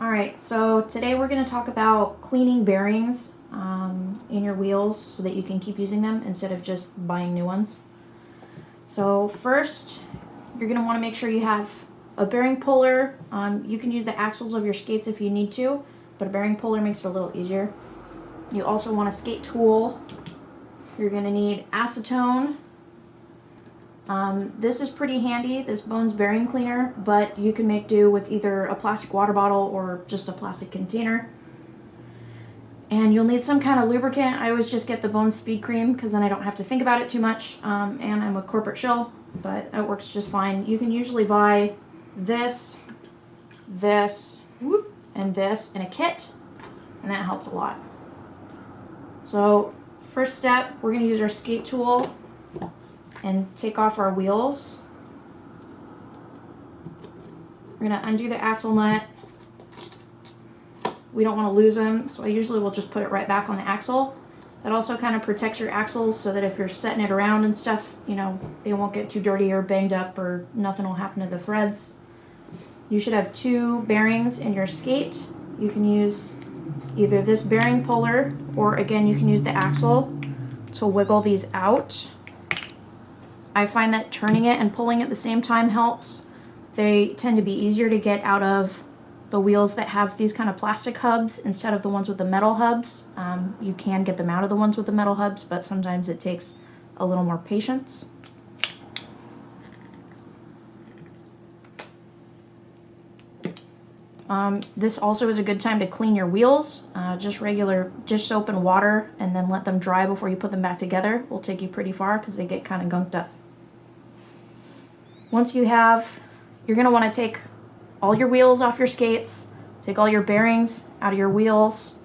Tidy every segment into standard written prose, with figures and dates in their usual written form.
Alright, so today we're going to talk about cleaning bearings in your wheels so that you can keep using them instead of just buying new ones. So first, you're going to want to make sure you have a bearing puller. You can use the axles of your skates if you need to, but a bearing puller makes it a little easier. You also want a skate tool. You're going to need acetone. This is pretty handy, this Bones bearing cleaner, but you can make do with either a plastic water bottle or just a plastic container. And you'll need some kind of lubricant. I always just get the Bones Speed Cream because then I don't have to think about it too much. And I'm a corporate shill, but it works just fine. You can usually buy this, and this in a kit, and that helps a lot. So first step, we're going to use our skate tool and take off our wheels. We're going to undo the axle nut. We don't want to lose them, so I usually will just put it right back on the axle. That also kind of protects your axles so that if you're setting it around and stuff, you know, they won't get too dirty or banged up or nothing will happen to the threads. You should have 2 bearings in your skate. You can use either this bearing puller or again you can use the axle to wiggle these out. I find that turning it and pulling at the same time helps. They tend to be easier to get out of the wheels that have these kind of plastic hubs instead of the ones with the metal hubs. You can get them out of the ones with the metal hubs, but sometimes it takes a little more patience. This also is a good time to clean your wheels. Just regular dish soap and water and then let them dry before you put them back together will take you pretty far because they get kind of gunked up. Once you have, you're going to want to take all your wheels off your skates, take all your bearings out of your wheels.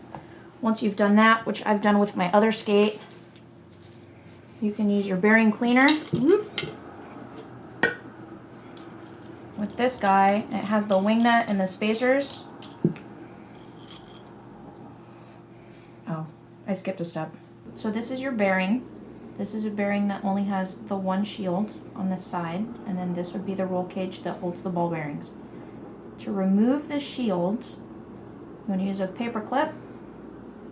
Once you've done that, which I've done with my other skate, you can use your bearing cleaner. With this guy, it has the wing nut and the spacers. Oh, I skipped a step. So this is your bearing. This is a bearing that only has the one shield on this side, and then this would be the roll cage that holds the ball bearings. To remove the shield, you want to use a paper clip.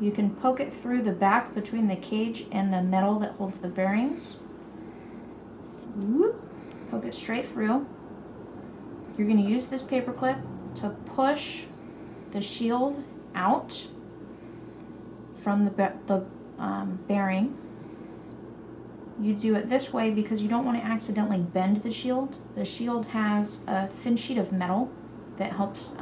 You can poke it through the back between the cage and the metal that holds the bearings. Whoop. Poke it straight through. You're going to use this paper clip to push the shield out from the bearing. You do it this way because you don't want to accidentally bend the shield. The shield has a thin sheet of metal that helps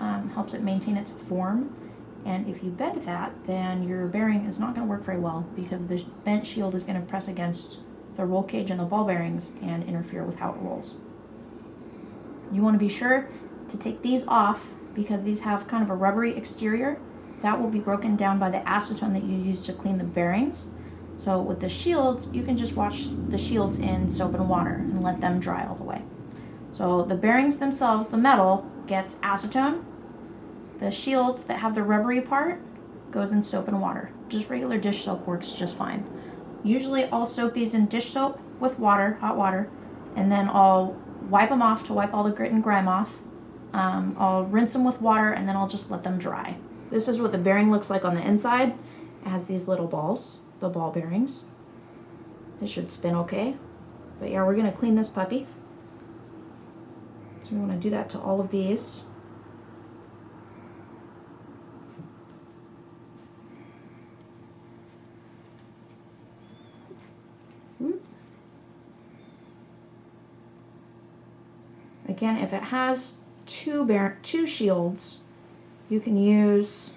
it maintain its form. And if you bend that, then your bearing is not going to work very well because the bent shield is going to press against the roll cage and the ball bearings and interfere with how it rolls. You want to be sure to take these off because these have kind of a rubbery exterior. That will be broken down by the acetone that you use to clean the bearings. So with the shields, you can just wash the shields in soap and water and let them dry all the way. So the bearings themselves, the metal, gets acetone. The shields that have the rubbery part goes in soap and water. Just regular dish soap works just fine. Usually I'll soak these in dish soap with water, hot water, and then I'll wipe them off to wipe all the grit and grime off. I'll rinse them with water and then I'll just let them dry. This is what the bearing looks like on the inside. It has these little balls, the ball bearings. It should spin okay. But yeah, we're going to clean this puppy. So we want to do that to all of these. Again, if it has two shields, you can use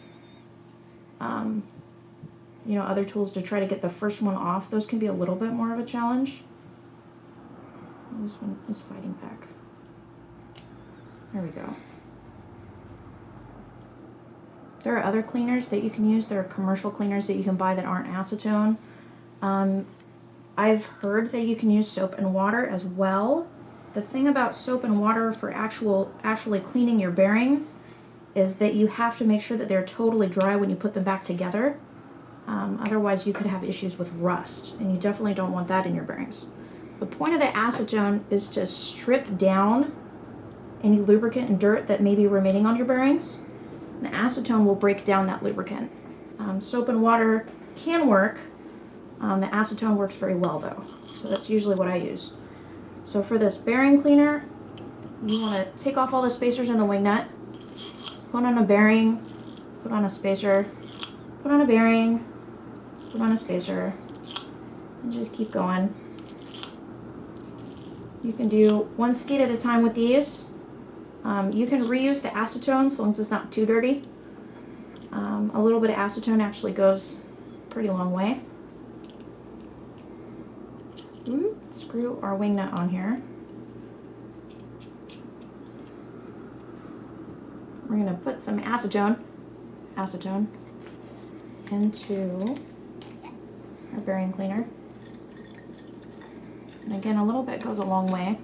other tools to try to get the first one off. Those can be a little bit more of a challenge. This one is fighting back. There we go. There are other cleaners that you can use. There are commercial cleaners that you can buy that aren't acetone. I've heard that you can use soap and water as well. The thing about soap and water for actually cleaning your bearings is that you have to make sure that they're totally dry when you put them back together. Otherwise, you could have issues with rust, and you definitely don't want that in your bearings. The point of the acetone is to strip down any lubricant and dirt that may be remaining on your bearings. The acetone will break down that lubricant. Soap and water can work. The acetone works very well though, so that's usually what I use. So for this bearing cleaner, you want to take off all the spacers in the wing nut, put on a bearing, put on a spacer, put on a bearing, put on a spacer, and just keep going. You can do one skate at a time with these. You can reuse the acetone as long as it's not too dirty. A little bit of acetone actually goes a pretty long way. Screw our wing nut on here. We're going to put some acetone into our bearing cleaner. And again, a little bit goes a long way.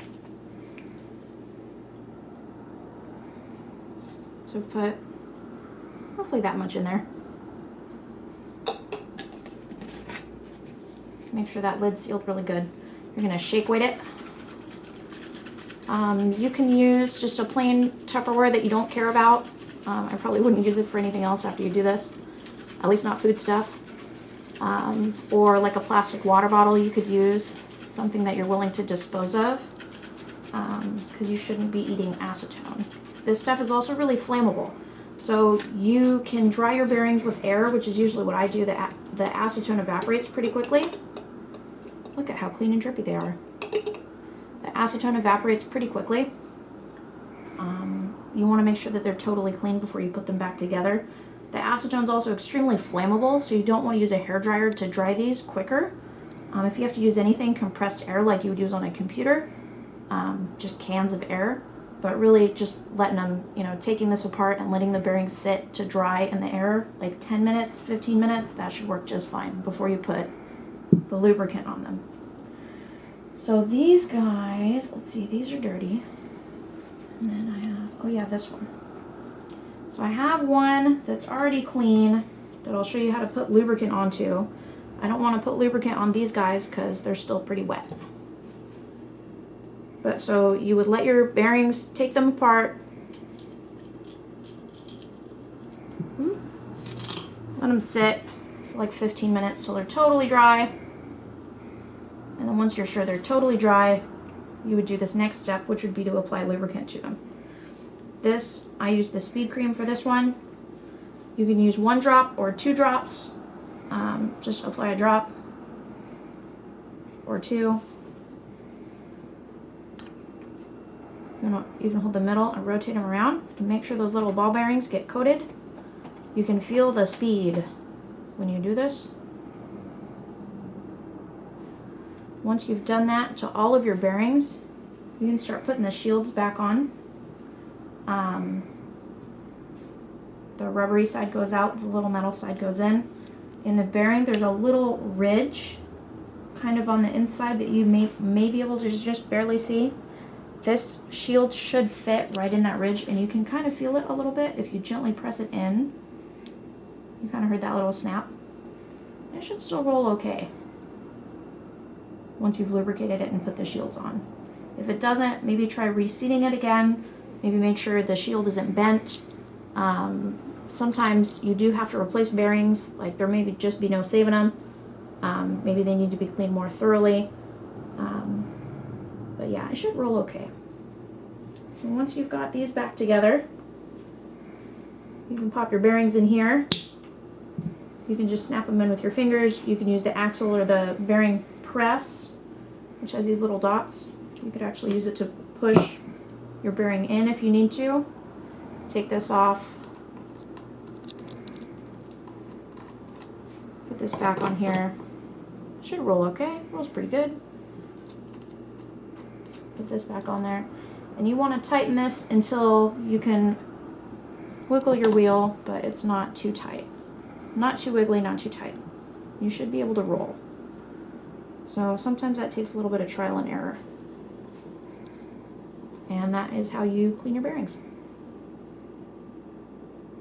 So we've put roughly that much in there. Make sure that lid's sealed really good. You're going to shake weight it. You can use just a plain Tupperware that you don't care about. I probably wouldn't use it for anything else after you do this, at least not food stuff. Or like a plastic water bottle you could use, something that you're willing to dispose of, because you shouldn't be eating acetone. This stuff is also really flammable. So you can dry your bearings with air, which is usually what I do. The acetone evaporates pretty quickly. Look at how clean and drippy they are. The acetone evaporates pretty quickly. You want to make sure that they're totally clean before you put them back together. The acetone is also extremely flammable, so you don't want to use a hairdryer to dry these quicker. If you have to use anything, compressed air like you would use on a computer, just cans of air, but really just letting them, taking this apart and letting the bearings sit to dry in the air, like 10 minutes, 15 minutes, that should work just fine before you put the lubricant on them. So these guys, let's see, these are dirty. And then I have, this one. So I have one that's already clean that I'll show you how to put lubricant onto. I don't want to put lubricant on these guys because they're still pretty wet. But so you would let your bearings, take them apart. Let them sit for like 15 minutes till they're totally dry. And then once you're sure they're totally dry, you would do this next step, which would be to apply lubricant to them. I use the Speed Cream for this one. You can use 1 drop or 2 drops. Just apply a drop or 2. You can hold the middle and rotate them around and make sure those little ball bearings get coated. You can feel the speed when you do this. Once you've done that to all of your bearings, you can start putting the shields back on. The rubbery side goes out, the little metal side goes in. In the bearing, there's a little ridge kind of on the inside that you may be able to just barely see. This shield should fit right in that ridge, and you can kind of feel it a little bit if you gently press it in. You kind of heard that little snap. It should still roll okay once you've lubricated it and put the shields on. If it doesn't, maybe try reseating it again. Maybe make sure the shield isn't bent. Sometimes you do have to replace bearings, like there may just be no saving them. Maybe they need to be cleaned more thoroughly. But yeah, it should roll okay. So once you've got these back together, you can pop your bearings in here. You can just snap them in with your fingers. You can use the axle or the bearing press, which has these little dots. You could actually use it to push your bearing in if you need to. Take this off. Put this back on here. Should roll okay. Rolls pretty good. Put this back on there. And you want to tighten this until you can wiggle your wheel, but it's not too tight. Not too wiggly, not too tight. You should be able to roll. So sometimes that takes a little bit of trial and error. And that is how you clean your bearings.